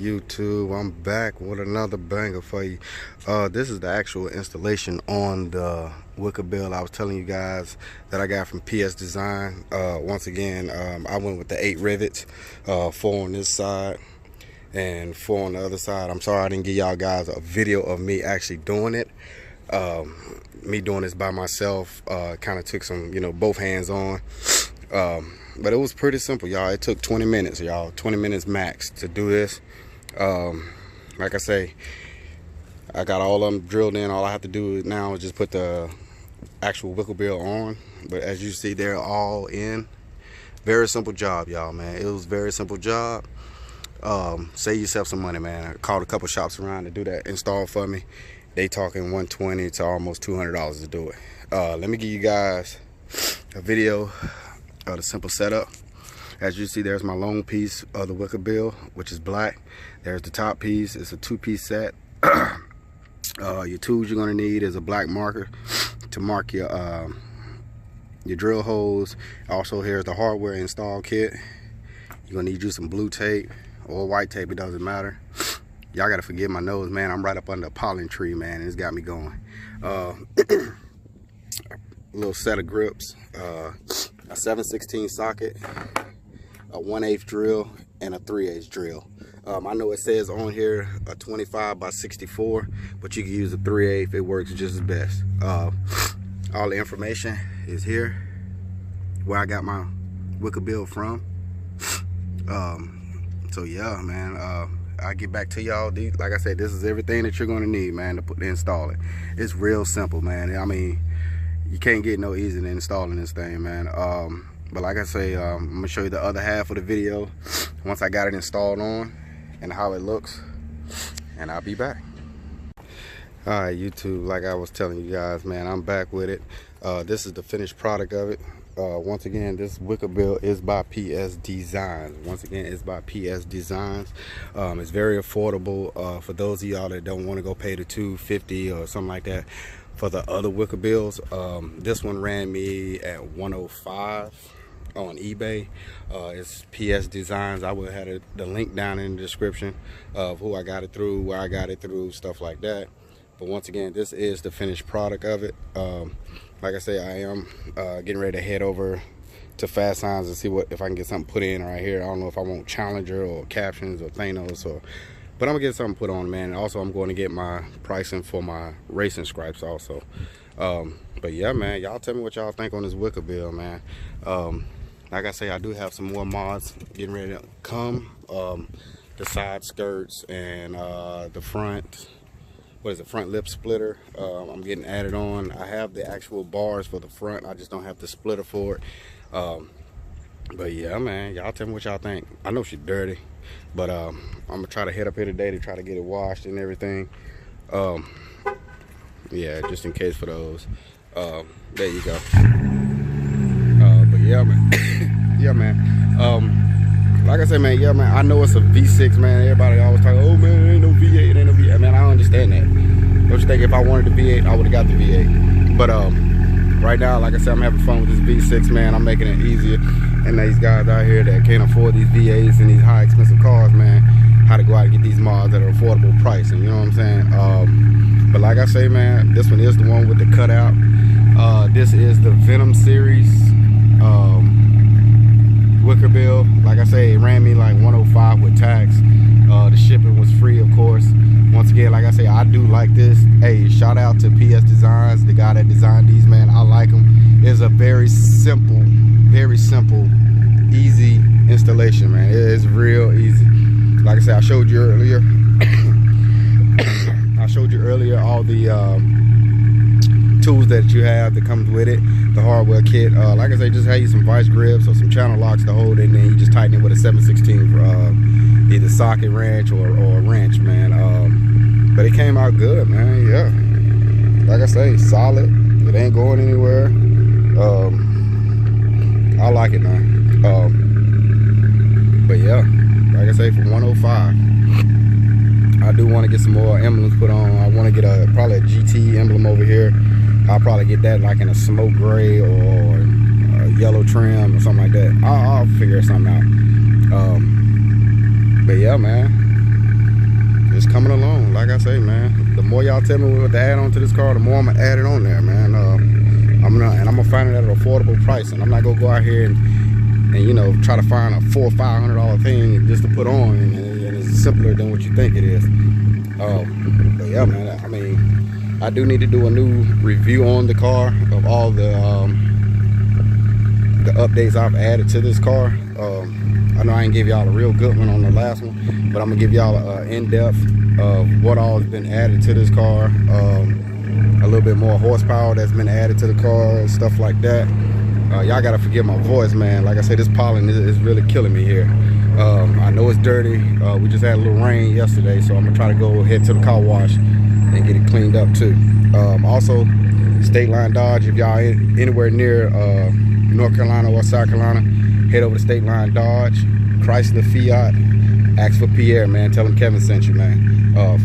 YouTube, I'm back with another banger for you. This is the actual installation on the Wicker build I was telling you guys that I got from PS Design. Once again, I went with the 8 rivets, 4 on this side and 4 on the other side. I'm sorry I didn't give y'all guys a video of me actually doing it. Me doing this by myself kind of took some, both hands on. But it was pretty simple, y'all. It took 20 minutes, y'all. 20 minutes max to do this. Like I say, I got all of them drilled in. All I have to do now is just put the actual Wicker bill on. But as you see, they're all in. Very simple job, y'all, man. It was a very simple job. Save yourself some money, man. I called a couple shops around to do that install for me. They talking $120 to almost $200 to do it. Let me give you guys a video of the simple setup. As you see, there's my long piece of the Wicker bill, which is black. There's the top piece. It's a 2-piece set. Your tools you're gonna need is a black marker to mark your drill holes. Also, here's the hardware install kit. You're gonna need you some blue tape or white tape, it doesn't matter. Y'all gotta forgive my nose, man. I'm right up under a pollen tree, man, and it's got me going. A little set of grips, a 7/16 socket, a 1/8 drill, and a 3/8 drill. I know it says on here a 25 by 64, but you can use a 3/8. It works just as best. All the information is here, where I got my Wicker build from. So yeah, man, I'll get back to y'all. Like I said, this is everything that you're gonna need, man, to install it. It's real simple, man. I mean, you can't get no easier than installing this thing, man. But like I say, I'm gonna show you the other half of the video once I got it installed on and how it looks, and I'll be back. All right, YouTube, like I was telling you guys, man, I'm back with it. This is the finished product of it. Once again, this Wicker build is by PS Designs. Once again, it's by PS Designs. It's very affordable for those of y'all that don't want to go pay the $250 or something like that for the other Wicker builds. This one ran me at $105 on eBay. It's PS Designs. I will have the link down in the description of who I got it through, where I got it through, stuff like that. But once again, this is the finished product of it. Like I say, I am getting ready to head over to Fast Signs and see if I can get something put in right here. I don't know if I want Challenger or Captions or Thanos, but I'm gonna get something put on, man. Also, I'm going to get my pricing for my racing stripes also. But yeah, man, y'all tell me what y'all think on this Wicker build, man. Like I say, I do have some more mods getting ready to come. The side skirts and the front, front lip splitter. I'm getting added on. I have the actual bars for the front. I just don't have the splitter for it. But yeah, man, y'all tell me what y'all think. I know she's dirty, but I'm gonna try to head up here today to try to get it washed and everything. Yeah, just in case for those. There you go. But yeah, man. Yeah, man. Like I said, man, yeah, man, I know it's a V6, man. Everybody always talk, oh man, it ain't no V8, it ain't no V8. Man, I understand that. Don't you think if I wanted the V8, I would have got the V8. But right now, like I said, I'm having fun with this V6, man. I'm making it easier. And these guys out here that can't afford these V8s and these high expensive cars, man, how to go out and get these mods at an affordable price. And you know what I'm saying? But like I say, man, this one is the one with the cutout. This is the Venom series Wicker bill. Like I say, it ran me like $105 with tax. The shipping was free, of course. Once again, like I say, I do like this. Hey, shout out to PS Designs, the guy that designed these, man. I like them. It's a very simple, easy installation, man. It is real easy. Like I said, I showed you earlier. I showed you earlier all the tools that you have that comes with it, the hardware kit. Like I say, just have you some vice grips or some channel locks to hold it, and then you just tighten it with a 7/16 either socket wrench or a wrench, man. But it came out good, man. Yeah, like I say, solid. It ain't going anywhere. I like it, man. But yeah, like I say, for $105. I do want to get some more emblems put on. I want to get probably a GT emblem over here. I'll probably get that like in a smoke gray or a yellow trim or something like that. I'll figure something out. But yeah, man, it's coming along. Like I say, man, the more y'all tell me what to add on to this car, the more I'm gonna add it on there, man. I'm gonna find it at an affordable price, and I'm not gonna go out here and you know, try to find a $400 or $500 thing just to put on, and it's simpler than what you think it is. But yeah, man, I mean, I do need to do a new review on the car of all the updates I've added to this car. I know I didn't give y'all a real good one on the last one, but I'm gonna give y'all an in-depth of what all has been added to this car, a little bit more horsepower that's been added to the car and stuff like that. Y'all gotta forgive my voice, man. Like I say, this pollen is really killing me here. I know it's dirty. We just had a little rain yesterday, so I'm gonna try to go head to the car wash and get it cleaned up too. Also, Stateline Dodge, if y'all anywhere near North Carolina or South Carolina, head over to Stateline Dodge, Chrysler, Fiat, ask for Pierre, man. Tell him Kevin sent you, man.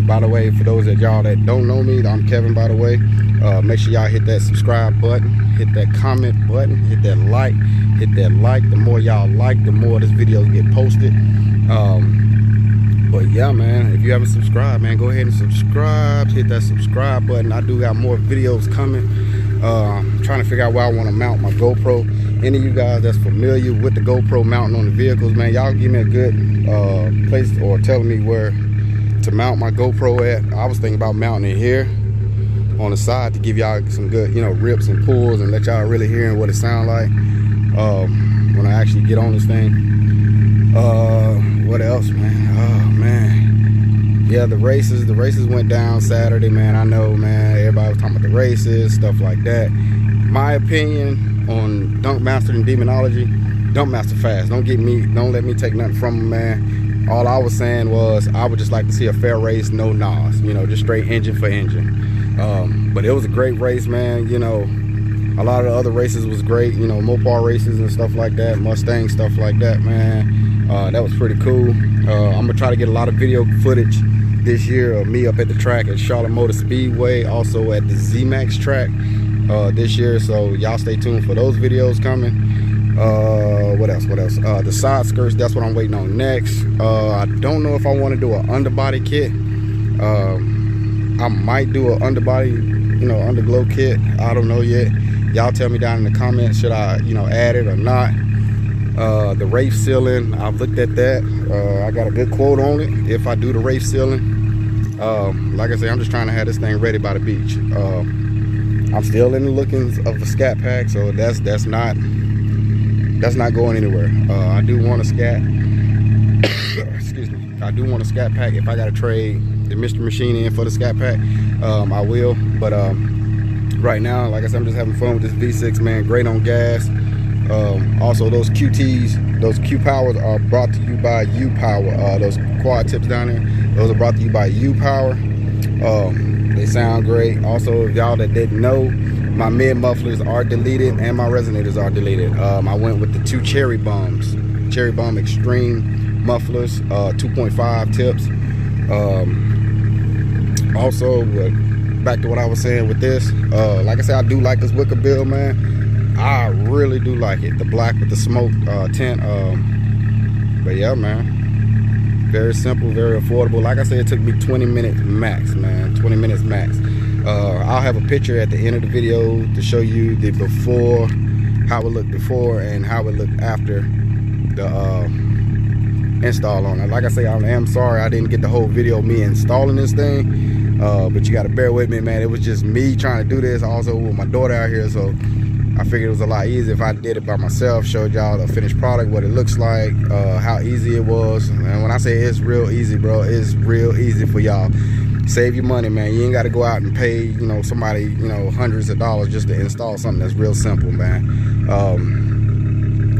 By the way, for those of y'all that don't know me, I'm Kevin, by the way. Make sure y'all hit that subscribe button, hit that comment button, hit that like, The more y'all like, the more this video get posted. But yeah, man, if you haven't subscribed, man, go ahead and subscribe. Hit that subscribe button. I do got more videos coming. Trying to figure out where I want to mount my GoPro. Any of you guys that's familiar with the GoPro mounting on the vehicles, man, y'all give me a good place, or telling me where to mount my GoPro at. I was thinking about mounting it here on the side to give y'all some good, you know, rips and pulls, and let y'all really hear what it sound like when I actually get on this thing. What else, man? Oh man, yeah, the races went down Saturday, man. I know, man, everybody was talking about the races, stuff like that. My opinion on Dunk Master and Demonology: Dunk Master fast. Don't let me take nothing from them, man. All I was saying was I would just like to see a fair race, no NOS, you know, just straight engine for engine. But it was a great race, man. You know, a lot of the other races was great, you know, Mopar races and stuff like that, Mustang stuff like that, man. That was pretty cool. I'm gonna try to get a lot of video footage this year of me up at the track at Charlotte Motor Speedway, also at the Z-Max track this year, so y'all stay tuned for those videos coming. What else? The side skirts, that's what I'm waiting on next. I don't know if I want to do an underbody kit. I might do an underbody, you know, underglow kit. I don't know yet. Y'all tell me down in the comments, should I, you know, add it or not. The race sealing, I've looked at that. I got a good quote on it if I do the race sealing. Like I say, I'm just trying to have this thing ready by the beach. I'm still in the lookings of a scat pack, so that's not going anywhere. I do want a scat. Excuse me. I do want a scat pack. If I got to trade the Mr. Machine in for the scat pack, I will. But right now, like I said, I'm just having fun with this V6, man. Great on gas. Also, those QTs, those Q powers are brought to you by U Power. Those quad tips down there, those are brought to you by U Power. They sound great. Also, if y'all that didn't know, my mid mufflers are deleted and my resonators are deleted. I went with the two Cherry Bomb Extreme mufflers, 2.5 tips. Also, back to what I was saying with this, like I said, I do like this Wicker build, man. I really do like it, the black with the smoke tint. But yeah, man, very simple, very affordable. Like I said, it took me 20 minutes max, man. 20 minutes max. I'll have a picture at the end of the video to show you the before, how it looked before and how it looked after the install on it. Like I say, I am sorry I didn't get the whole video of me installing this thing, but you got to bear with me, man. It was just me trying to do this, also with my daughter out here, so I figured it was a lot easier if I did it by myself, showed y'all the finished product, what it looks like, how easy it was. And when I say it's real easy, bro, it's real easy for y'all. Save your money, man. You ain't got to go out and pay, you know, somebody, you know, hundreds of dollars just to install something that's real simple, man.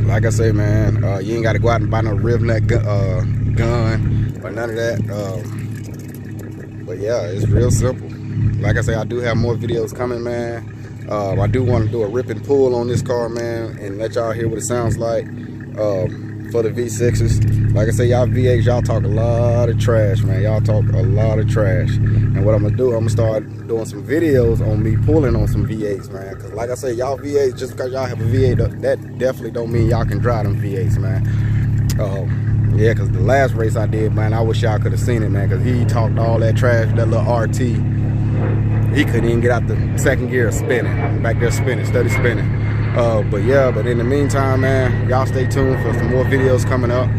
Like I say, man, you ain't got to go out and buy no Rivnet gun or none of that. But yeah, it's real simple. Like I say, I do have more videos coming, man. I do want to do a rip and pull on this car, man, and let y'all hear what it sounds like for the V6s. Like I say, y'all V8s, y'all talk a lot of trash, man. Y'all talk a lot of trash. And what I'm gonna do, I'm gonna start doing some videos on me pulling on some V8s, man. Cause like I say, y'all V8s, just because y'all have a V8, that definitely don't mean y'all can drive them V8s, man. Yeah, because the last race I did, man, I wish y'all could have seen it, man, because he talked all that trash, that little RT. He couldn't even get out the second gear spinning. Back there spinning, steady spinning. But in the meantime, man, y'all stay tuned for some more videos coming up.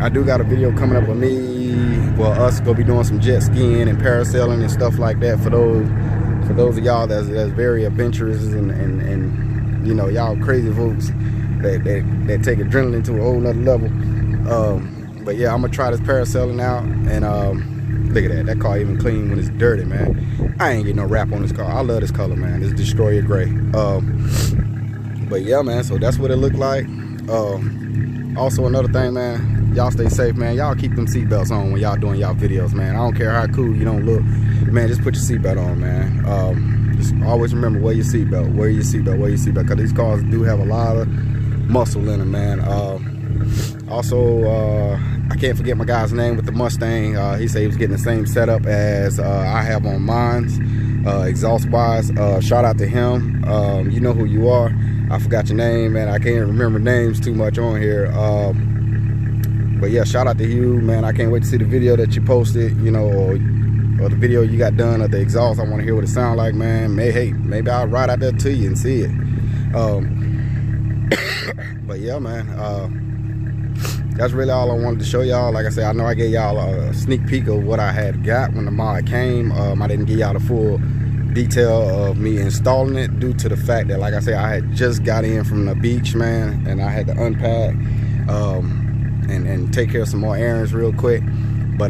I do got a video coming up with me, well, us gonna be doing some jet skiing and parasailing and stuff like that for those of y'all that's very adventurous and you know, y'all crazy folks that take adrenaline to a whole nother level. But yeah, I'm gonna try this parasailing out, and look at that car even clean when it's dirty, man. I ain't getting no wrap on this car. I love this color, man. This Destroyer gray. But yeah, man, so that's what it looked like. Also, another thing, man, y'all stay safe, man. Y'all keep them seatbelts on when y'all doing y'all videos, man. I don't care how cool you don't look, man, just put your seatbelt on, man. Just always remember, wear your seatbelt, wear your seatbelt, wear your seatbelt, because these cars do have a lot of muscle in them, man. Also, I can't forget my guy's name with the Mustang. He said he was getting the same setup as I have on mine's, exhaust wise. Shout out to him. You know who you are. I forgot your name, man. I can't remember names too much on here. But yeah, shout out to you, man. I can't wait to see the video that you posted, you know, or the video you got done of the exhaust. I want to hear what it sounds like, man. Maybe I'll ride out there to you and see it. But yeah, man, that's really all I wanted to show y'all. Like I said, I know I gave y'all a sneak peek of what I had got when the mod came. I didn't give y'all the full detail of me installing it due to the fact that, like I said, I had just got in from the beach, man, and I had to unpack and take care of some more errands real quick. But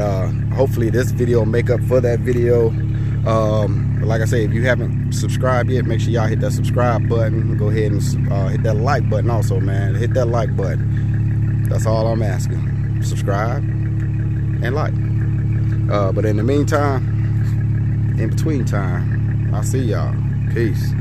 hopefully this video will make up for that video. Like I say, if you haven't subscribed yet, make sure y'all hit that subscribe button. Go ahead and hit that like button also, man. Hit that like button. That's all I'm asking. Subscribe and like. But in the meantime, in between time, I'll see y'all. Peace.